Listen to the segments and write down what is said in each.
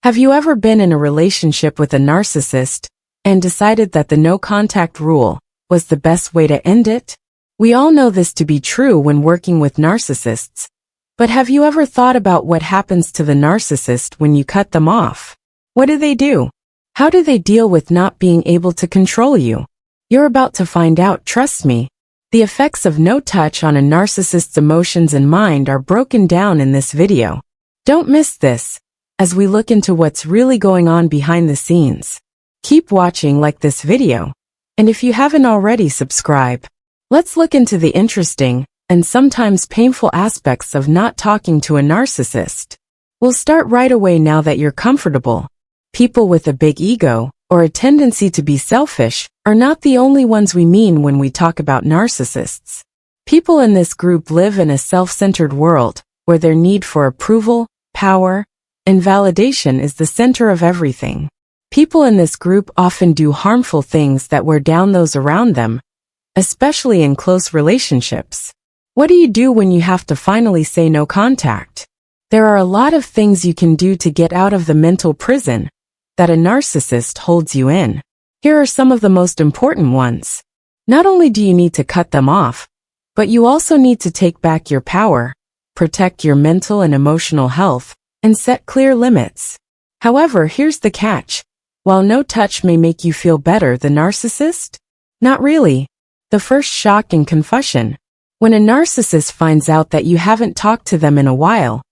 Have you ever been in a relationship with a narcissist and decided that the no-contact rule was the best way to end it? We all know this to be true when working with narcissists, but have you ever thought about what happens to the narcissist when you cut them off? What do they do? How do they deal with not being able to control you? You're about to find out, trust me. The effects of no touch on a narcissist's emotions and mind are broken down in this video. Don't miss this, as we look into what's really going on behind the scenes. Keep watching, like this video, and if you haven't already, subscribe. Let's look into the interesting and sometimes painful aspects of not talking to a narcissist. We'll start right away now that you're comfortable. People with a big ego or a tendency to be selfish are not the only ones we mean when we talk about narcissists. People in this group live in a self-centered world where their need for approval, power, and validation is the center of everything. People in this group often do harmful things that wear down those around them, especially in close relationships. What do you do when you have to finally say no contact? There are a lot of things you can do to get out of the mental prison that a narcissist holds you in. Here are some of the most important ones. Not only do you need to cut them off, but you also need to take back your power, protect your mental and emotional health, and set clear limits. However, here's the catch. While no touch may make you feel better, the narcissist? Not really. The first shock and confession. When a narcissist finds out that you haven't talked to them in a while,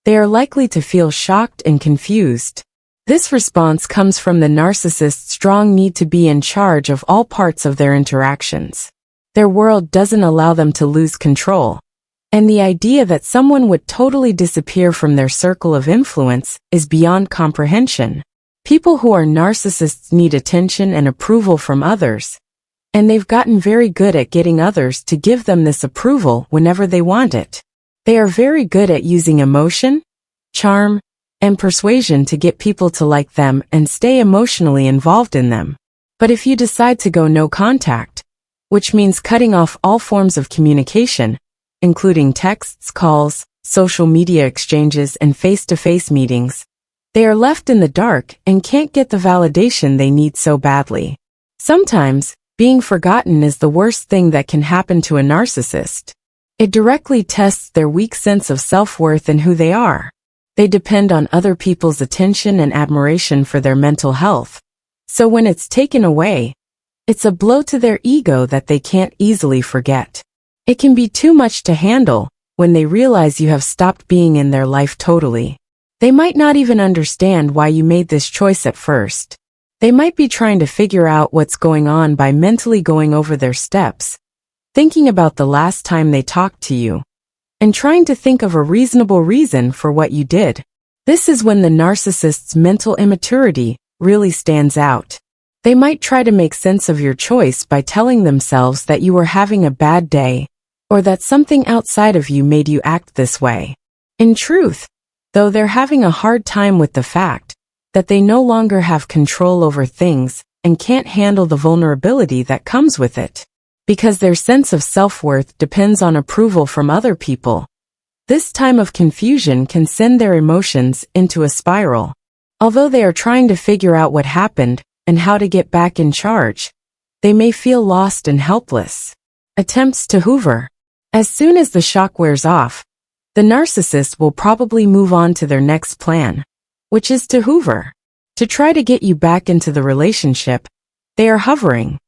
they are likely to feel shocked and confused. This response comes from the narcissist's strong need to be in charge of all parts of their interactions. Their world doesn't allow them to lose control, and the idea that someone would totally disappear from their circle of influence is beyond comprehension. People who are narcissists need attention and approval from others, and they've gotten very good at getting others to give them this approval whenever they want it. They are very good at using emotion, charm, and persuasion to get people to like them and stay emotionally involved in them. But if you decide to go no contact, which means cutting off all forms of communication, including texts, calls, social media exchanges, and face-to-face meetings, they are left in the dark and can't get the validation they need so badly. Sometimes, being forgotten is the worst thing that can happen to a narcissist. It directly tests their weak sense of self-worth and who they are. They depend on other people's attention and admiration for their mental health. So when it's taken away, it's a blow to their ego that they can't easily forget. It can be too much to handle when they realize you have stopped being in their life totally. They might not even understand why you made this choice at first. They might be trying to figure out what's going on by mentally going over their steps, thinking about the last time they talked to you, and trying to think of a reasonable reason for what you did. This is when the narcissist's mental immaturity really stands out. They might try to make sense of your choice by telling themselves that you were having a bad day, or that something outside of you made you act this way. In truth, though, they're having a hard time with the fact that they no longer have control over things and can't handle the vulnerability that comes with it. Because their sense of self-worth depends on approval from other people. This time of confusion can send their emotions into a spiral. Although they are trying to figure out what happened and how to get back in charge, they may feel lost and helpless. Attempts to hoover. As soon as the shock wears off, the narcissist will probably move on to their next plan, which is to hoover. To try to get you back into the relationship, they are hovering,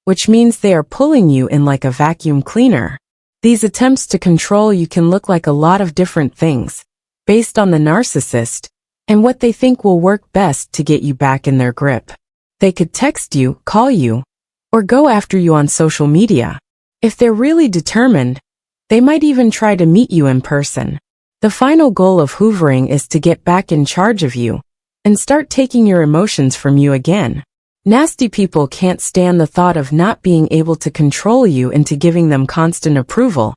which means they are pulling you in like a vacuum cleaner. These attempts to control you can look like a lot of different things, based on the narcissist and what they think will work best to get you back in their grip. They could text you, call you, or go after you on social media. If they're really determined, they might even try to meet you in person. The final goal of hoovering is to get back in charge of you and start taking your emotions from you again. Nasty people can't stand the thought of not being able to control you into giving them constant approval,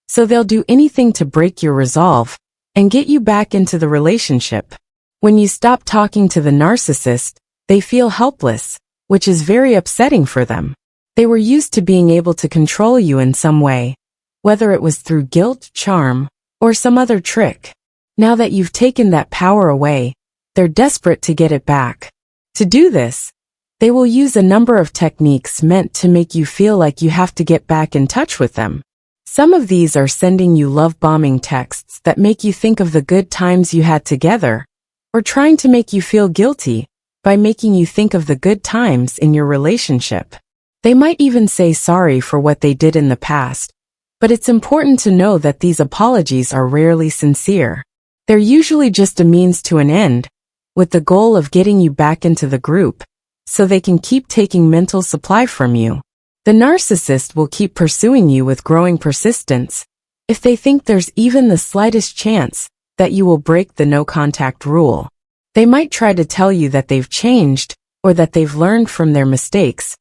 so they'll do anything to break your resolve and get you back into the relationship. When you stop talking to the narcissist, they feel helpless, which is very upsetting for them. They were used to being able to control you in some way, whether it was through guilt, charm, or some other trick. Now that you've taken that power away, they're desperate to get it back. To do this, they will use a number of techniques meant to make you feel like you have to get back in touch with them. Some of these are sending you love-bombing texts that make you think of the good times you had together, or trying to make you feel guilty by making you think of the good times in your relationship. They might even say sorry for what they did in the past, but it's important to know that these apologies are rarely sincere. They're usually just a means to an end, with the goal of getting you back into the group, so they can keep taking mental supply from you. The narcissist will keep pursuing you with growing persistence if they think there's even the slightest chance that you will break the no-contact rule. They might try to tell you that they've changed or that they've learned from their mistakes,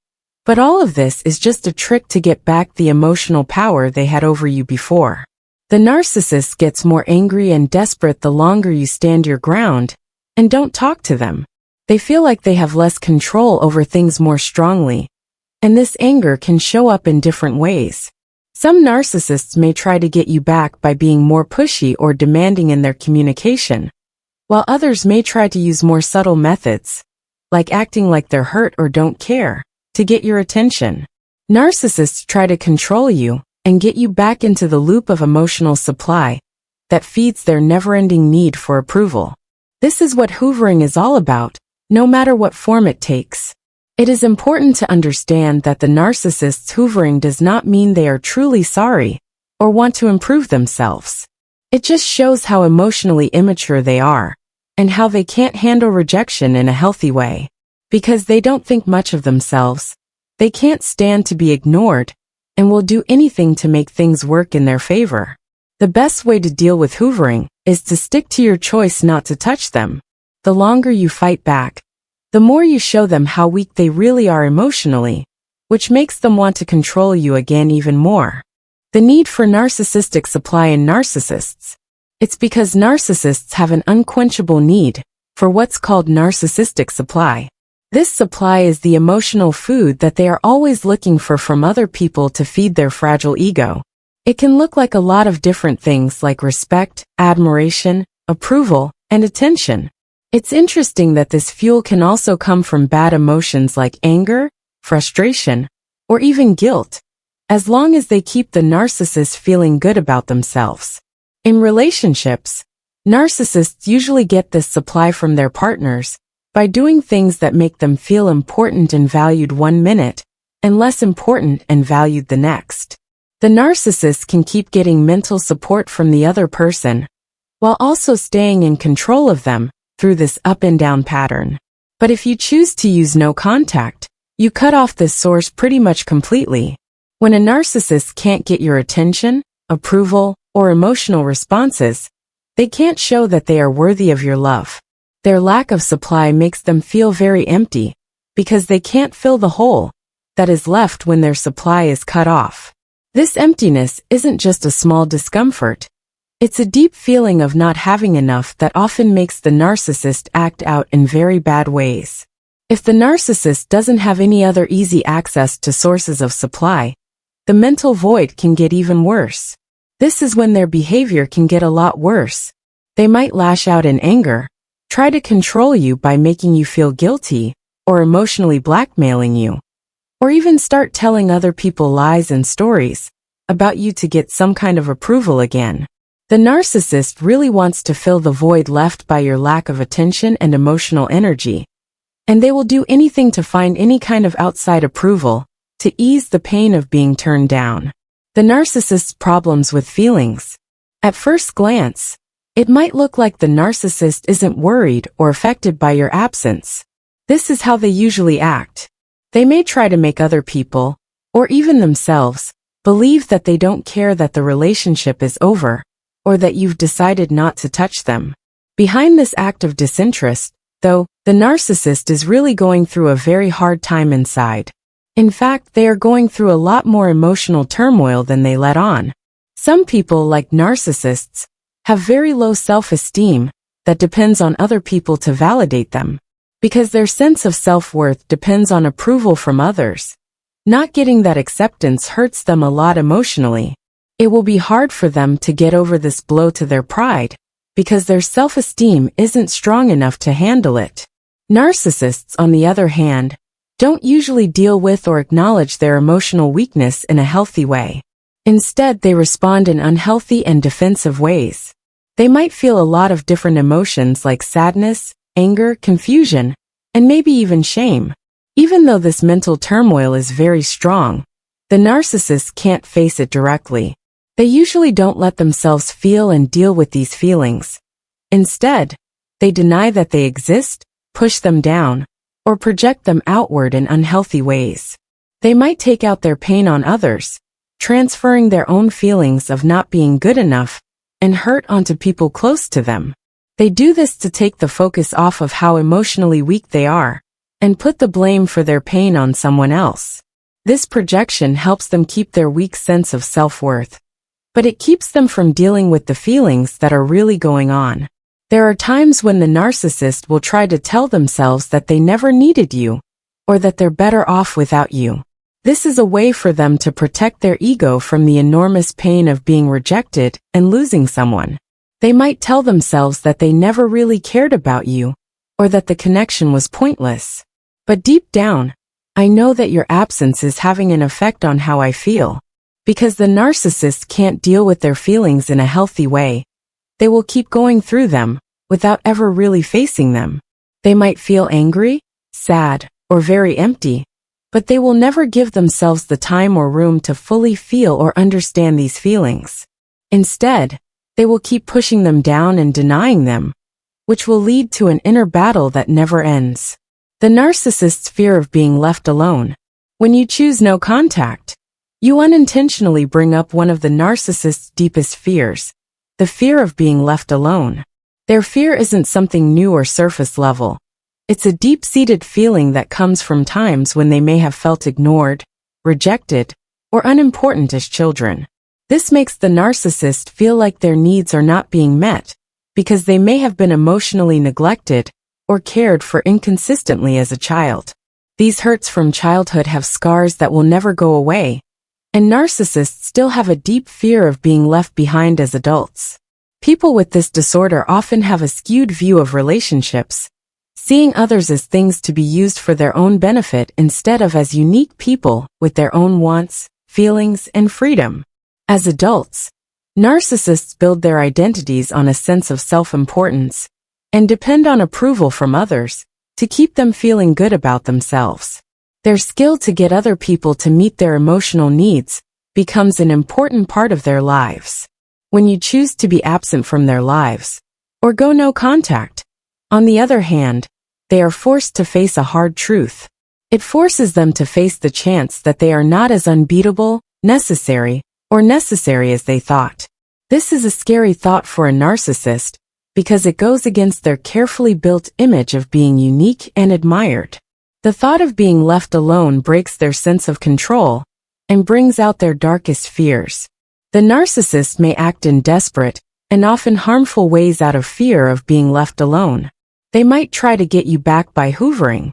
but all of this is just a trick to get back the emotional power they had over you before. The narcissist gets more angry and desperate the longer you stand your ground and don't talk to them. They feel like they have less control over things more strongly, and this anger can show up in different ways. Some narcissists may try to get you back by being more pushy or demanding in their communication, while others may try to use more subtle methods, like acting like they're hurt or don't care, to get your attention. Narcissists try to control you and get you back into the loop of emotional supply that feeds their never-ending need for approval. This is what hoovering is all about, no matter what form it takes. It is important to understand that the narcissist's hoovering does not mean they are truly sorry or want to improve themselves. It just shows how emotionally immature they are and how they can't handle rejection in a healthy way. Because they don't think much of themselves, they can't stand to be ignored and will do anything to make things work in their favor. The best way to deal with hoovering is to stick to your choice not to touch them. The longer you fight back, the more you show them how weak they really are emotionally, which makes them want to control you again even more. The need for narcissistic supply in narcissists. It's because narcissists have an unquenchable need for what's called narcissistic supply. This supply is the emotional food that they are always looking for from other people to feed their fragile ego. It can look like a lot of different things like respect, admiration, approval, and attention. It's interesting that this fuel can also come from bad emotions like anger, frustration, or even guilt, as long as they keep the narcissist feeling good about themselves. In relationships, narcissists usually get this supply from their partners by doing things that make them feel important and valued one minute, and less important and valued the next. The narcissist can keep getting mental support from the other person, while also staying in control of them through this up and down pattern. But if you choose to use no contact, you cut off this source pretty much completely. When a narcissist can't get your attention, approval, or emotional responses, they can't show that they are worthy of your love. Their lack of supply makes them feel very empty, because they can't fill the hole that is left when their supply is cut off. This emptiness isn't just a small discomfort. It's a deep feeling of not having enough that often makes the narcissist act out in very bad ways. If the narcissist doesn't have any other easy access to sources of supply, the mental void can get even worse. This is when their behavior can get a lot worse. They might lash out in anger, try to control you by making you feel guilty, or emotionally blackmailing you, or even start telling other people lies and stories about you to get some kind of approval again. The narcissist really wants to fill the void left by your lack of attention and emotional energy, and they will do anything to find any kind of outside approval to ease the pain of being turned down. The narcissist's problems with feelings. At first glance, it might look like the narcissist isn't worried or affected by your absence. This is how they usually act. They may try to make other people, or even themselves, believe that they don't care that the relationship is over, or that you've decided not to touch them. Behind this act of disinterest, though, the narcissist is really going through a very hard time inside. In fact, they are going through a lot more emotional turmoil than they let on. Some people, like narcissists, have very low self-esteem that depends on other people to validate them, because their sense of self-worth depends on approval from others. Not getting that acceptance hurts them a lot emotionally. It will be hard for them to get over this blow to their pride, because their self-esteem isn't strong enough to handle it. Narcissists, on the other hand, don't usually deal with or acknowledge their emotional weakness in a healthy way. Instead, they respond in unhealthy and defensive ways. They might feel a lot of different emotions like sadness, anger, confusion, and maybe even shame. Even though this mental turmoil is very strong, the narcissist can't face it directly. They usually don't let themselves feel and deal with these feelings. Instead, they deny that they exist, push them down, or project them outward in unhealthy ways. They might take out their pain on others, transferring their own feelings of not being good enough and hurt onto people close to them. They do this to take the focus off of how emotionally weak they are and put the blame for their pain on someone else. This projection helps them keep their weak sense of self-worth, but it keeps them from dealing with the feelings that are really going on. There are times when the narcissist will try to tell themselves that they never needed you, or that they're better off without you. This is a way for them to protect their ego from the enormous pain of being rejected and losing someone. They might tell themselves that they never really cared about you, or that the connection was pointless. But deep down, I know that your absence is having an effect on how I feel. Because the narcissist can't deal with their feelings in a healthy way, they will keep going through them without ever really facing them. They might feel angry, sad, or very empty, but they will never give themselves the time or room to fully feel or understand these feelings. Instead, they will keep pushing them down and denying them, which will lead to an inner battle that never ends. The narcissist's fear of being left alone. When you choose no contact, you unintentionally bring up one of the narcissist's deepest fears, the fear of being left alone. Their fear isn't something new or surface level. It's a deep-seated feeling that comes from times when they may have felt ignored, rejected, or unimportant as children. This makes the narcissist feel like their needs are not being met, because they may have been emotionally neglected or cared for inconsistently as a child. These hurts from childhood have scars that will never go away, and narcissists still have a deep fear of being left behind as adults. People with this disorder often have a skewed view of relationships, seeing others as things to be used for their own benefit instead of as unique people with their own wants, feelings, and freedom. As adults, narcissists build their identities on a sense of self-importance and depend on approval from others to keep them feeling good about themselves. Their skill to get other people to meet their emotional needs becomes an important part of their lives. When you choose to be absent from their lives, or go no contact, on the other hand, they are forced to face a hard truth. It forces them to face the chance that they are not as unbeatable, necessary as they thought. This is a scary thought for a narcissist, because it goes against their carefully built image of being unique and admired. The thought of being left alone breaks their sense of control and brings out their darkest fears. The narcissist may act in desperate and often harmful ways out of fear of being left alone. They might try to get you back by hoovering,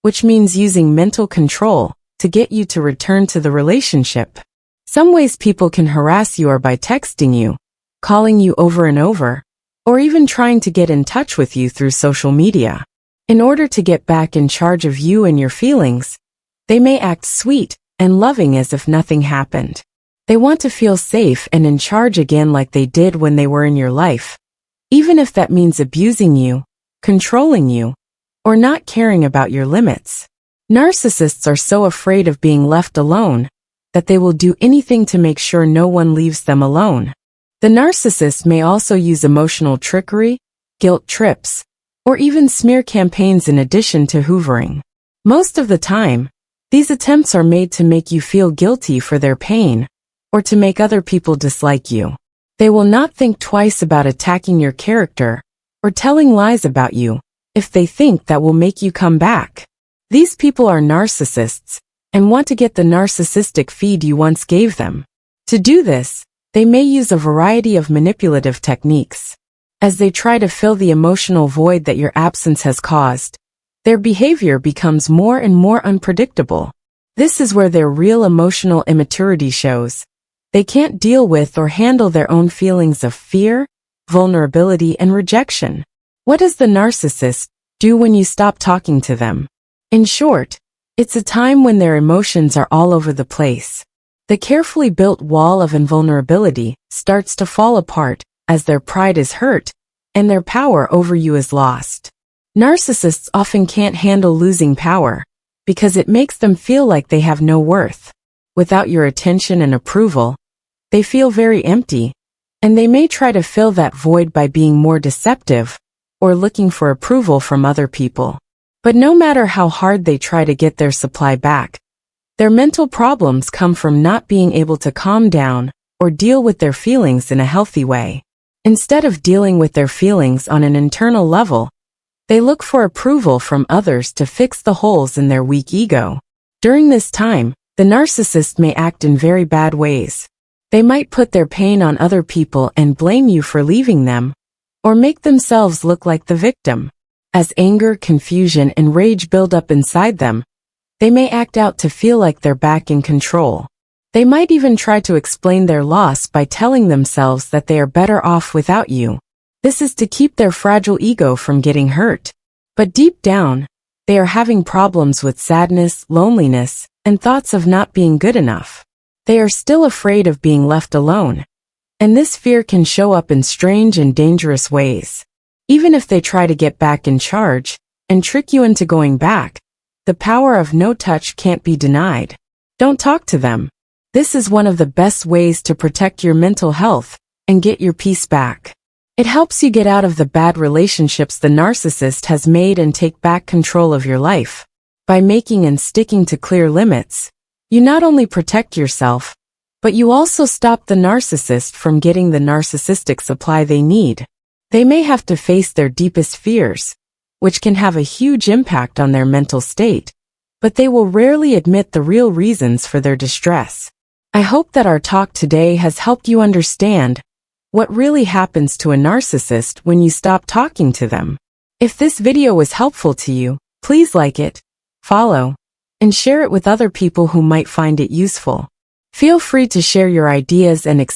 which means using mental control to get you to return to the relationship. Some ways people can harass you are by texting you, calling you over and over, or even trying to get in touch with you through social media. In order to get back in charge of you and your feelings, they may act sweet and loving as if nothing happened. They want to feel safe and in charge again like they did when they were in your life, even if that means abusing you, controlling you, or not caring about your limits. Narcissists are so afraid of being left alone that they will do anything to make sure no one leaves them alone. The narcissist may also use emotional trickery, guilt trips, or even smear campaigns in addition to hoovering. Most of the time, these attempts are made to make you feel guilty for their pain, or to make other people dislike you. They will not think twice about attacking your character or telling lies about you if they think that will make you come back. These people are narcissists and want to get the narcissistic feed you once gave them. To do this, they may use a variety of manipulative techniques. As they try to fill the emotional void that your absence has caused, their behavior becomes more and more unpredictable. This is where their real emotional immaturity shows. They can't deal with or handle their own feelings of fear, vulnerability, and rejection. What does the narcissist do when you stop talking to them? In short, it's a time when their emotions are all over the place. The carefully built wall of invulnerability starts to fall apart as their pride is hurt and their power over you is lost. Narcissists often can't handle losing power because it makes them feel like they have no worth. Without your attention and approval, they feel very empty, and they may try to fill that void by being more deceptive or looking for approval from other people. But no matter how hard they try to get their supply back, their mental problems come from not being able to calm down or deal with their feelings in a healthy way. Instead of dealing with their feelings on an internal level, they look for approval from others to fix the holes in their weak ego. During this time, the narcissist may act in very bad ways. They might put their pain on other people and blame you for leaving them, or make themselves look like the victim. As anger, confusion, and rage build up inside them, they may act out to feel like they're back in control. They might even try to explain their loss by telling themselves that they are better off without you. This is to keep their fragile ego from getting hurt. But deep down, they are having problems with sadness, loneliness, and thoughts of not being good enough. They are still afraid of being left alone, and this fear can show up in strange and dangerous ways. Even if they try to get back in charge and trick you into going back, the power of no touch can't be denied. Don't talk to them. This is one of the best ways to protect your mental health and get your peace back. It helps you get out of the bad relationships the narcissist has made and take back control of your life. By making and sticking to clear limits, you not only protect yourself, but you also stop the narcissist from getting the narcissistic supply they need. They may have to face their deepest fears, which can have a huge impact on their mental state, but they will rarely admit the real reasons for their distress. I hope that our talk today has helped you understand what really happens to a narcissist when you stop talking to them. If this video was helpful to you, please like it, follow, and share it with other people who might find it useful. Feel free to share your ideas and experiences